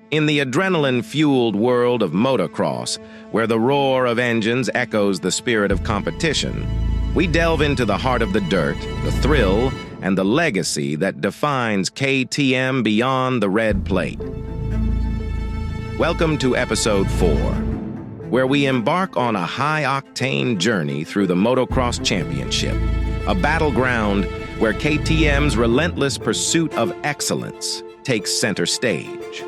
In the adrenaline-fueled world of motocross, where the roar of engines echoes the spirit of competition, we delve into the heart of the dirt, the thrill, and the legacy that defines KTM beyond the red plate. Welcome to Episode 4, where we embark on a high-octane journey through the Motocross Championship, a battleground where KTM's relentless pursuit of excellence takes center stage.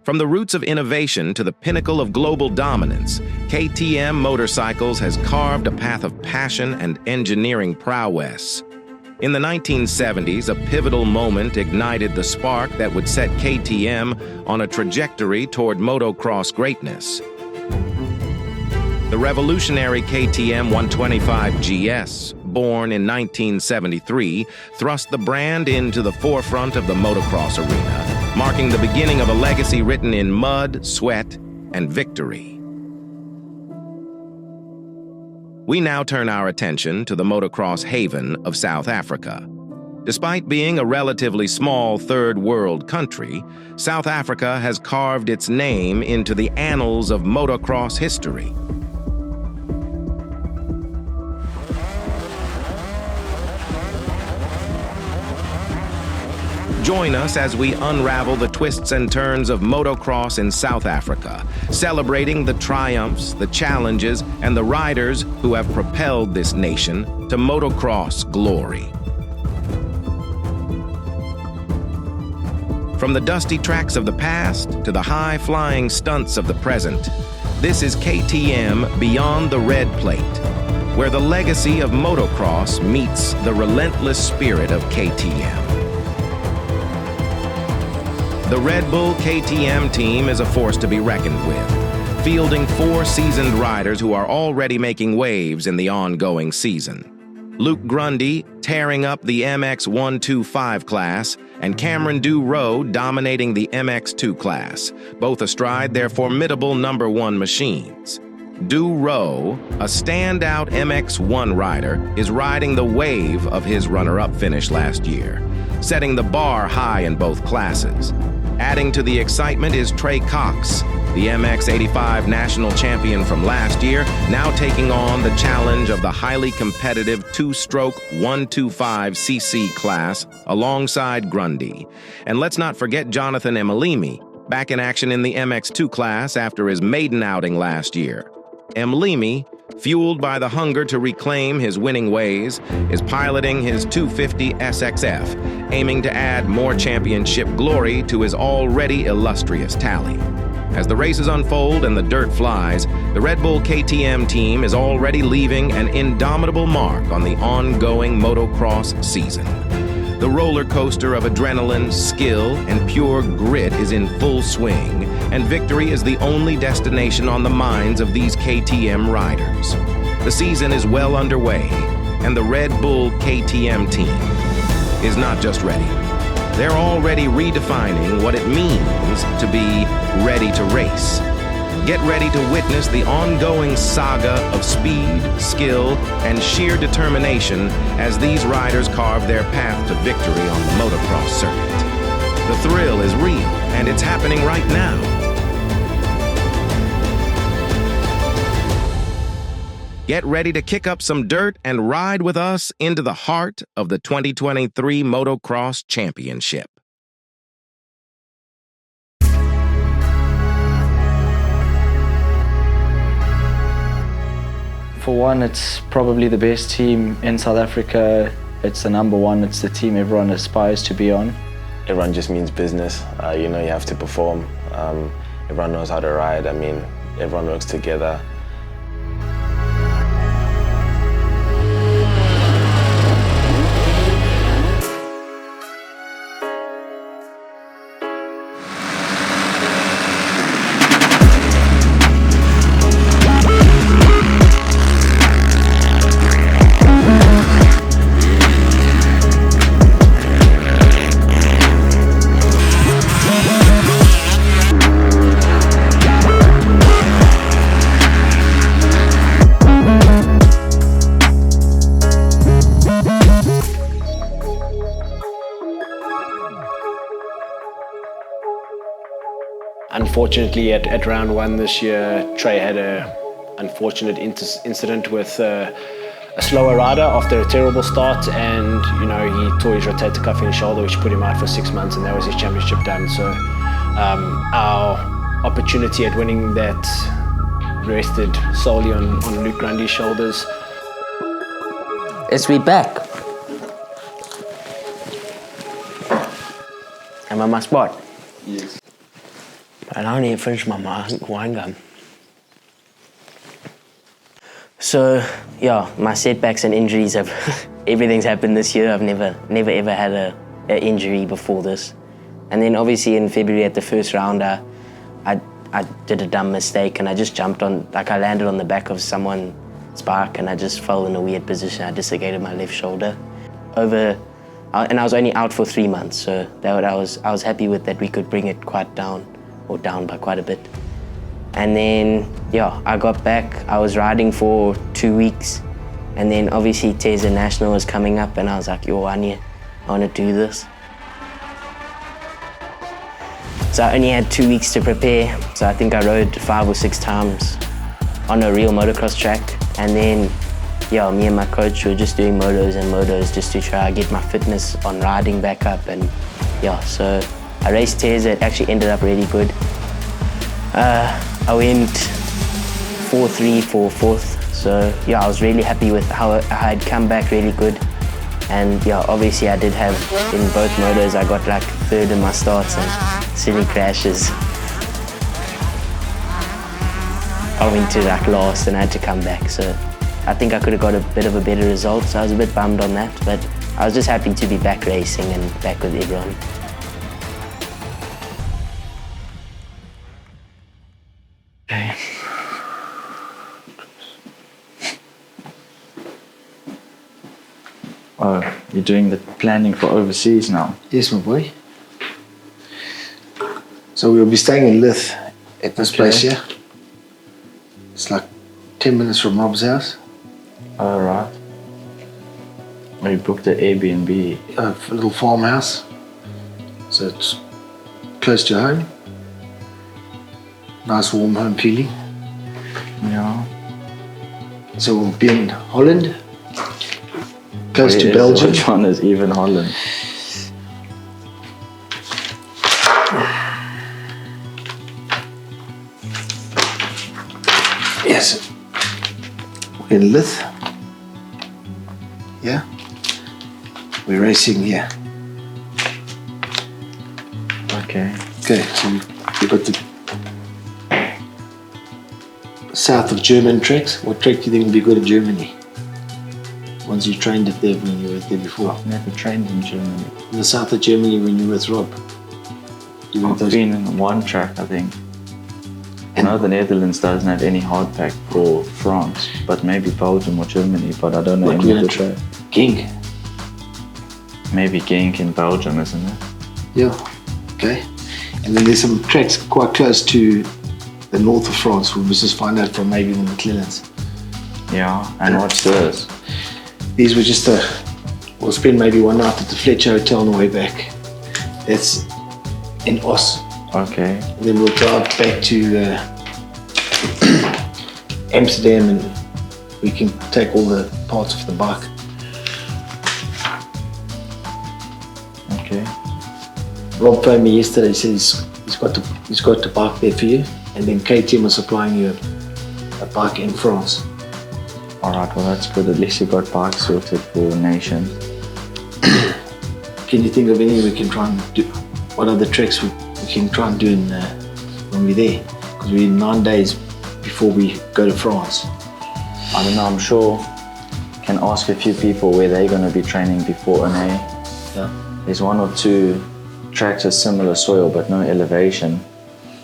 From the roots of innovation to the pinnacle of global dominance, KTM Motorcycles has carved a path of passion and engineering prowess. In the 1970s, a pivotal moment ignited the spark that would set KTM on a trajectory toward motocross greatness. The revolutionary KTM 125 GS, born in 1973, thrust the brand into the forefront of the motocross arena, marking the beginning of a legacy written in mud, sweat, and victory. We now turn our attention to the motocross haven of South Africa. Despite being a relatively small third-world country, South Africa has carved its name into the annals of motocross history. Join us as we unravel the twists and turns of motocross in South Africa, celebrating the triumphs, the challenges, and the riders who have propelled this nation to motocross glory. From the dusty tracks of the past to the high-flying stunts of the present, this is KTM Beyond the Red Plate, where the legacy of motocross meets the relentless spirit of KTM. The Red Bull KTM Team is a force to be reckoned with, fielding 4 seasoned riders who are already making waves in the ongoing season. Luke Grundy tearing up the MX125 class, and Cameron Durow dominating the MX2 class, both astride their formidable number 1 machines. Durow, a standout MX1 rider, is riding the wave of his runner-up finish last year, setting the bar high in both classes. Adding to the excitement is Trey Cox, the MX85 national champion from last year, now taking on the challenge of the highly competitive 2-stroke 125cc class alongside Grundy. And let's not forget Jonathan Emilimi, back in action in the MX2 class after his maiden outing last year. Emilimi, fueled by the hunger to reclaim his winning ways, is piloting his 250 SXF, aiming to add more championship glory to his already illustrious tally. As the races unfold and the dirt flies, the Red Bull KTM team is already leaving an indomitable mark on the ongoing motocross season. The roller coaster of adrenaline, skill, and pure grit is in full swing, and victory is the only destination on the minds of these KTM riders. The season is well underway, and the Red Bull KTM team is not just ready. They're already redefining what it means to be ready to race. Get ready to witness the ongoing saga of speed, skill, and sheer determination as these riders carve their path to victory on the motocross circuit. The thrill is real, and it's happening right now. Get ready to kick up some dirt and ride with us into the heart of the 2023 Motocross Championship. For one, it's probably the best team in South Africa. It's the number 1, it's the team everyone aspires to be on. Everyone just means business. You have to perform. Everyone knows how to ride. Everyone works together. Unfortunately, at round 1 this year, Trey had a unfortunate incident with a slower rider after a terrible start, and he tore his rotator cuff in his shoulder, which put him out for 6 months, and that was his championship done. So our opportunity at winning that rested solely on Luke Grundy's shoulders. Yes, we back. Am I my spot? Yes. I don't even finish my wine gum. So, yeah, my setbacks and injuries have, everything's happened this year. I've never ever had an injury before this. And then obviously in February at the first round, I did a dumb mistake and I just jumped on, I landed on the back of someone's bike and I just fell in a weird position. I dislocated my left shoulder. And I was only out for 3 months, so I was happy with that. We could bring it quite down by quite a bit. And then, yeah, I got back. I was riding for 2 weeks, and then obviously Teza National was coming up, and I was like, yo, I want to do this. So I only had 2 weeks to prepare, so I think I rode 5 or 6 times on a real motocross track, and then, yeah, me and my coach were just doing motos just to try to get my fitness on riding back up, and yeah, so I raced Teza. It actually ended up really good. I went 4-3 for 4th, so yeah, I was really happy with how I had come back really good. And yeah, obviously I did have, in both motos, I got like 3rd in my starts and silly crashes. I went to like last and I had to come back, so I think I could have got a bit of a better result, so I was a bit bummed on that, but I was just happy to be back racing and back with everyone. Okay. Oh, you're doing the planning for overseas now? Yes, my boy. So we'll be staying in Lith at this place here. It's like 10 minutes from Rob's house. All right. We booked an Airbnb. A little farmhouse. So it's close to home. Nice warm home feeling. Yeah. So we'll be in Holland. Close to Belgium. Which one is even Holland? Yes. We're in Lith. Yeah. We're racing here. Okay. Okay, so we've got the south of German tracks. What track do you think would be good in Germany? Once you trained it there when you were there before. I've never trained in Germany. In the south of Germany when you were with Rob. I've been in one track, I think. I know the Netherlands doesn't have any hard pack for France, but maybe Belgium or Germany, but I don't know any of the track. Genk. Maybe Genk in Belgium, isn't it? Yeah, okay. And then there's some tracks quite close to the north of France. We'll just find out from maybe the McLellans. Yeah, and what's this? These were just we'll spend maybe one night at the Fletcher Hotel on the way back. That's in Os. Okay. And then we'll drive back to Amsterdam and we can take all the parts of the bike. Okay. Rob phoned me yesterday. He said he's got the bike there for you, and then KTM is supplying you a bike in France. Alright, well that's good. At least you got bikes sorted for Nation. Can you think of any we can try and do? What other tracks we can try and do when we're there? Because we're 9 days before we go to France. I don't know, I'm sure can ask a few people where they're going to be training before NA. Yeah. There's 1 or 2 tracks with similar soil but no elevation.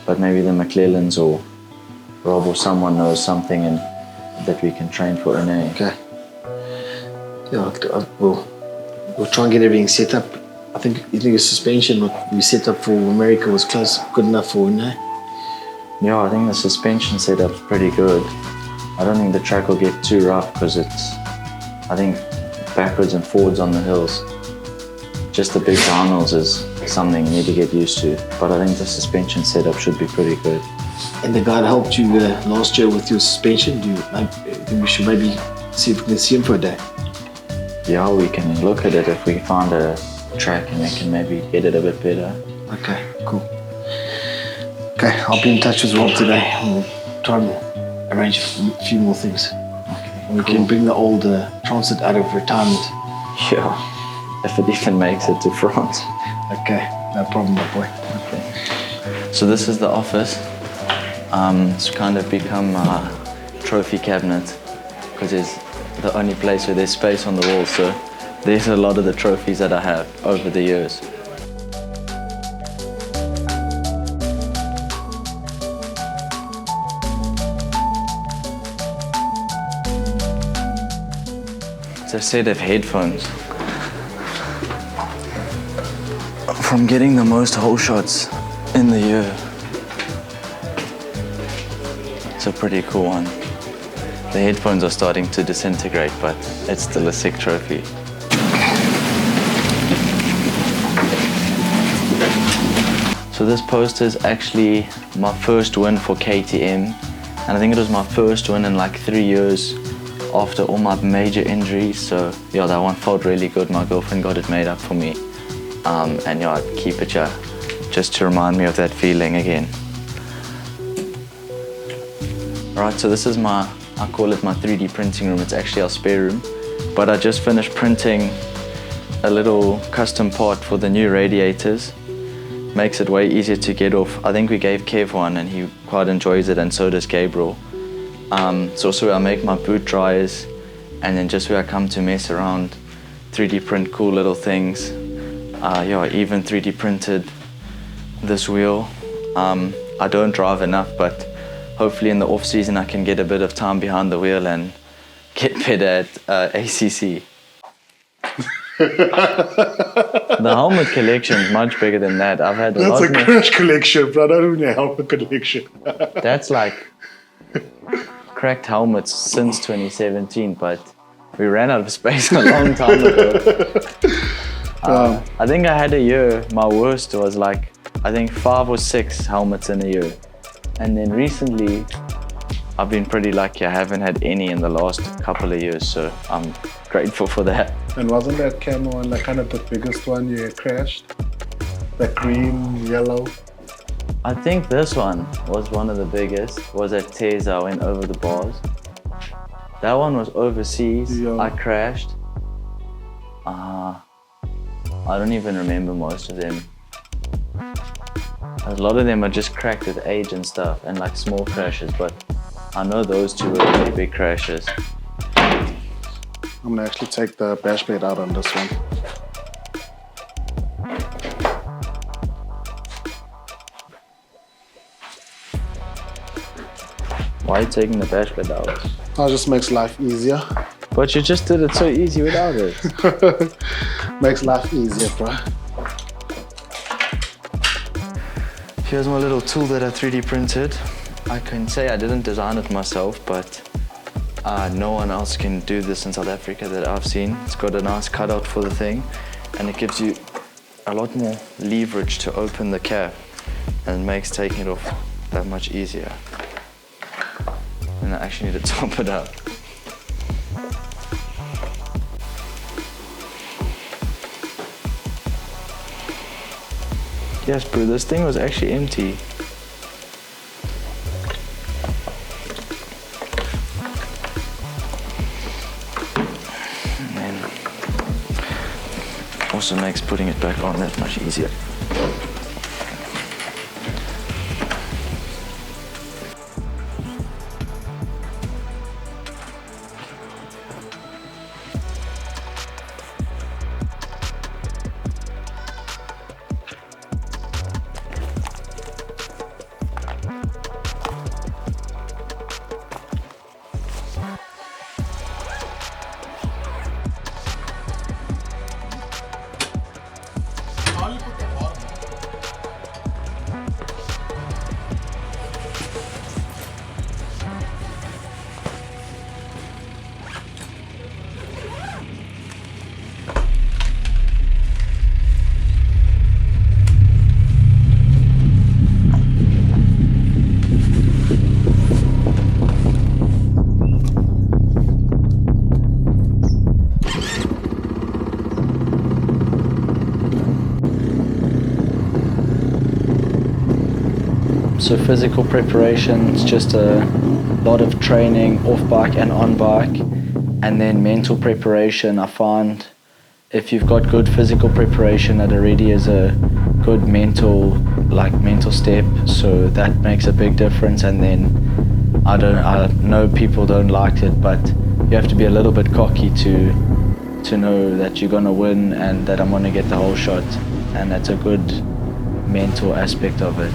But maybe the McLellans or Rob or someone knows something that we can train for NA. Okay. Yeah, we'll try and get everything set up. I think the suspension what we set up for America was good enough for NA. Yeah, I think the suspension setup's pretty good. I don't think the track will get too rough because I think backwards and forwards on the hills. Just the big downhills is something you need to get used to. But I think the suspension setup should be pretty good. And the guy that helped you last year with your suspension, I think we should maybe see if we can see him for a day. Yeah, we can look at it if we find a track and we can maybe get it a bit better. Okay, cool. Okay, I'll be in touch as well today. We'll try and arrange a few more things. Okay, We can bring the old Transit out of retirement. Yeah, if it even makes it to France. Okay, no problem, my boy. Okay. So this is the office. It's kind of become a trophy cabinet because it's the only place where there's space on the wall. So there's a lot of the trophies that I have over the years. It's a set of headphones. From getting the most hole shots in the year. It's a pretty cool one. The headphones are starting to disintegrate, but it's still a sick trophy. So this poster is actually my first win for KTM, and I think it was my first win in like 3 years after all my major injuries. So yeah, that one felt really good. My girlfriend got it made up for me. And yeah, I'd keep it just to remind me of that feeling again. Right, so this is I call it my 3D printing room. It's actually our spare room. But I just finished printing a little custom part for the new radiators. Makes it way easier to get off. I think we gave Kev one and he quite enjoys it, and so does Gabriel. It's also where I make my boot dryers, and then just where I come to mess around, 3D print cool little things. Yeah, I even 3D printed this wheel. I don't drive enough, but hopefully in the off season I can get a bit of time behind the wheel and get better at ACC. The helmet collection is much bigger than that. I've had That's a crash collection, bro. Not even a helmet collection. That's like cracked helmets since 2017, but we ran out of space a long time ago. I think I had a year, my worst was like, I think 5 or 6 helmets in a year. And then recently, I've been pretty lucky. I haven't had any in the last couple of years, so I'm grateful for that. And wasn't that camo one like kind of the biggest one you had crashed? The green, yellow? I think this one was one of the biggest, was at Teza. I went over the bars. That one was overseas. Yeah. I crashed. I don't even remember most of them. A lot of them are just cracked with age and stuff, and like small crashes, but I know those two were really big crashes. I'm gonna actually take the bash plate out on this one. Why are you taking the bash plate out? That just makes life easier. But you just did it so easy without it. Makes life easier, bro. Here's my little tool that I 3D printed. I can say I didn't design it myself, but no one else can do this in South Africa that I've seen. It's got a nice cutout for the thing, and it gives you a lot more leverage to open the cap, and it makes taking it off that much easier. And I actually need to top it up. Yes, bro, this thing was actually empty. And then also makes putting it back on that much easier. So physical preparation, it's just a lot of training off bike and on bike. And then mental preparation, I find if you've got good physical preparation, it already is a good mental step. So that makes a big difference. And then I know people don't like it, but you have to be a little bit cocky to know that you're gonna win and that I'm gonna get the whole shot. And that's a good mental aspect of it.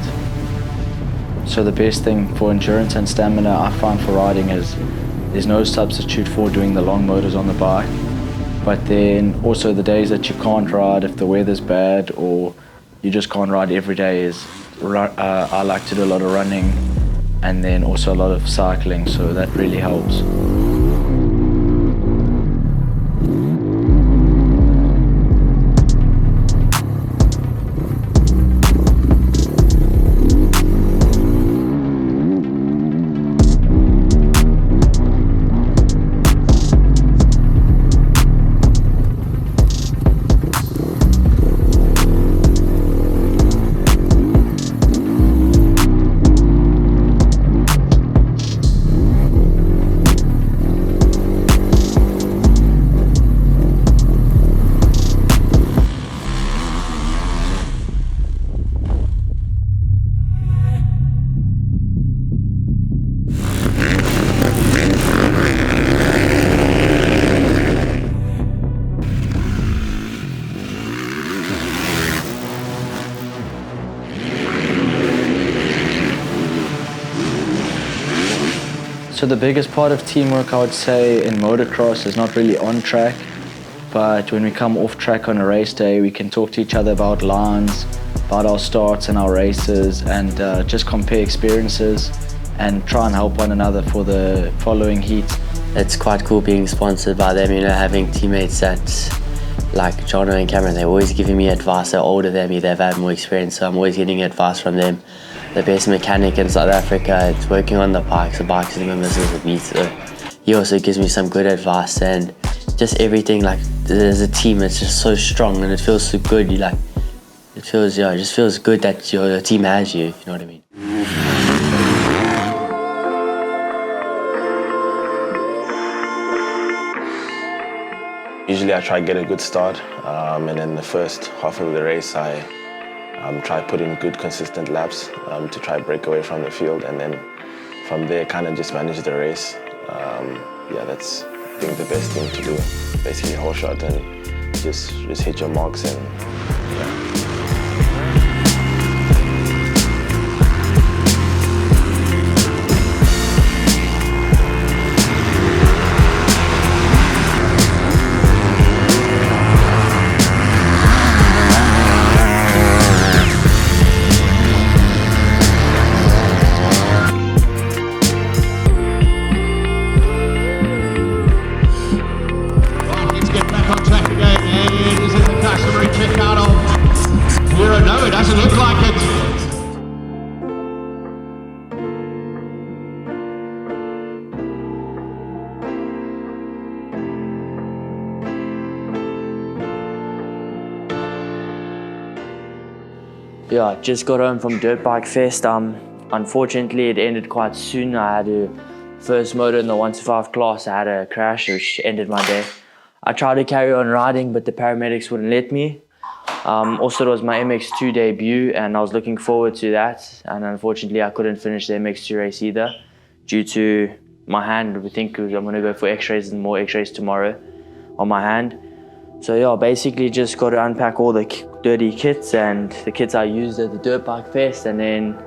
So the best thing for endurance and stamina I find for riding is there's no substitute for doing the long motors on the bike. But then also the days that you can't ride, if the weather's bad or you just can't ride every day, I like to do a lot of running and then also a lot of cycling, so that really helps. So the biggest part of teamwork, I would say, in motocross is not really on track, but when we come off track on a race day, we can talk to each other about lines, about our starts and our races, and just compare experiences and try and help one another for the following heat. It's quite cool being sponsored by them, you know, having teammates that, like Jono and Cameron, they're always giving me advice. They're older than me, they've had more experience, so I'm always getting advice from them. The best mechanic in South Africa, it's working on the bikes is the misses with me, so he also gives me some good advice, and just everything, like, as a team, it's just so strong and it feels so good. It just feels good that your team has you, if you know what I mean. Usually I try to get a good start, and then the first half of the race I try to put in good consistent laps to try to break away from the field, and then from there kind of just manage the race. Yeah, that's I think the best thing to do. Basically whole shot and just hit your marks and yeah. Yeah, just got home from Dirt Bike Fest. Unfortunately, it ended quite soon. I had a first motor in the 125 class. I had a crash, which ended my day. I tried to carry on riding, but the paramedics wouldn't let me. Also, it was my MX2 debut, and I was looking forward to that. And unfortunately, I couldn't finish the MX2 race either, due to my hand. We think I'm going to go for x-rays and more x-rays tomorrow on my hand. So yeah, basically just got to unpack all the dirty kits and the kits I used at the Dirt Bike Fest, and then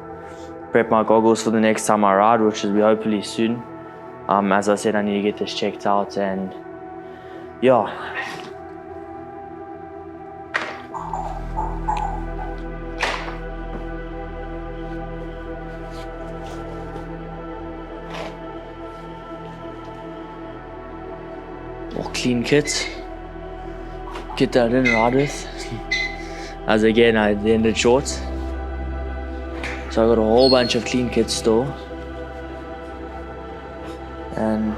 prep my goggles for the next time I ride, which will be hopefully soon. As I said, I need to get this checked out, and yeah. All clean kits. Kit that I didn't ride with, as again I ended short. So I got a whole bunch of clean kits still, and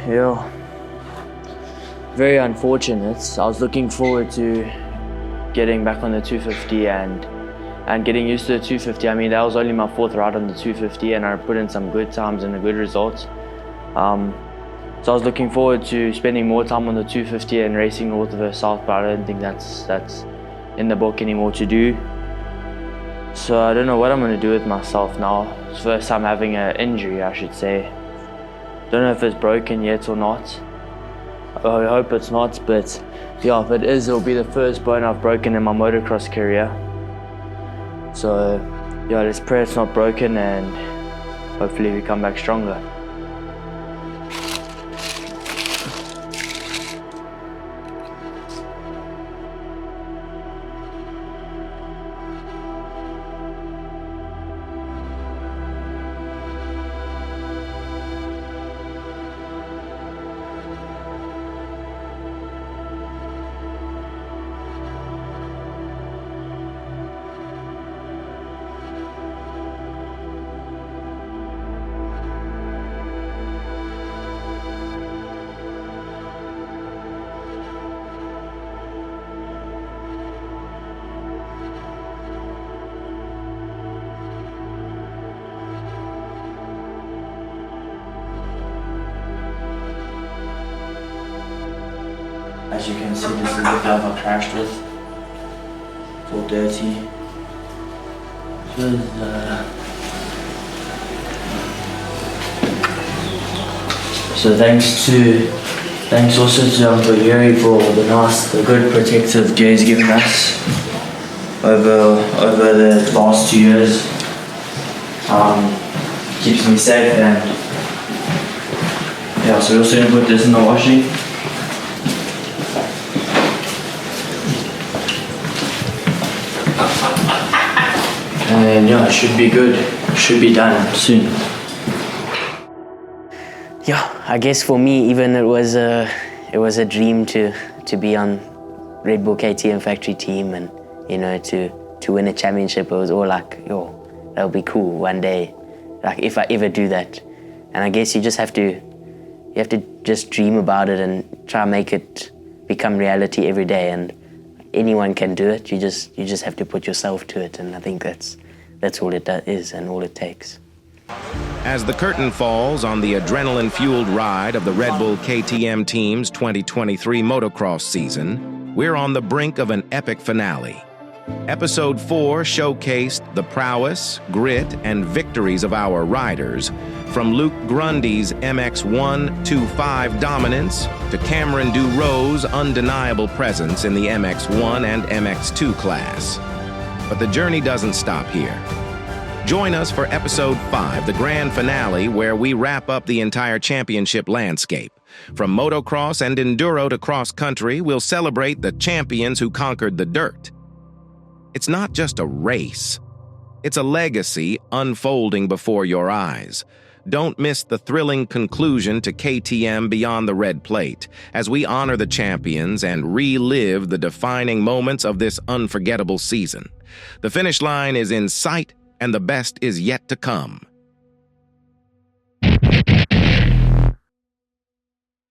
yeah, very unfortunate. I was looking forward to getting back on the 250 and getting used to the 250. I mean, that was only my 4th ride on the 250, and I put in some good times and a good results. So I was looking forward to spending more time on the 250 and racing north versus south, but I don't think that's in the book anymore to do. So I don't know what I'm going to do with myself now. It's the first time having an injury, I should say. Don't know if it's broken yet or not. I hope it's not, but yeah, if it is, it'll be the first bone I've broken in my motocross career. So yeah, let's pray it's not broken and hopefully we come back stronger. As you can see, this is the glove I crashed with. It's all dirty. So thanks also to Uncle Yuri for the good protective gear he's given us over the last 2 years. Keeps me safe, and yeah, so we're also going to put this in the washing. And yeah, it should be good. Should be done soon. Yeah, I guess for me, even it was a dream to be on Red Bull KTM factory team, and you know, to win a championship. It was all like, yo, that would be cool one day, like if I ever do that. And I guess you have to just dream about it and try and make it become reality every day. And anyone can do it. You just have to put yourself to it, and I think that's all it is and all it takes. As the curtain falls on the adrenaline-fueled ride of the Red Bull KTM Team's 2023 motocross season, we're on the brink of an epic finale. Episode 4 showcased the prowess, grit, and victories of our riders, from Luke Grundy's MX1-25 dominance to Cameron Duro's undeniable presence in the MX1 and MX2 class. But the journey doesn't stop here. Join us for Episode 5, the grand finale, where we wrap up the entire championship landscape. From motocross and enduro to cross-country, we'll celebrate the champions who conquered the dirt. It's not just a race. It's a legacy unfolding before your eyes. Don't miss the thrilling conclusion to KTM Beyond the Red Plate, as we honor the champions and relive the defining moments of this unforgettable season. The finish line is in sight, and the best is yet to come.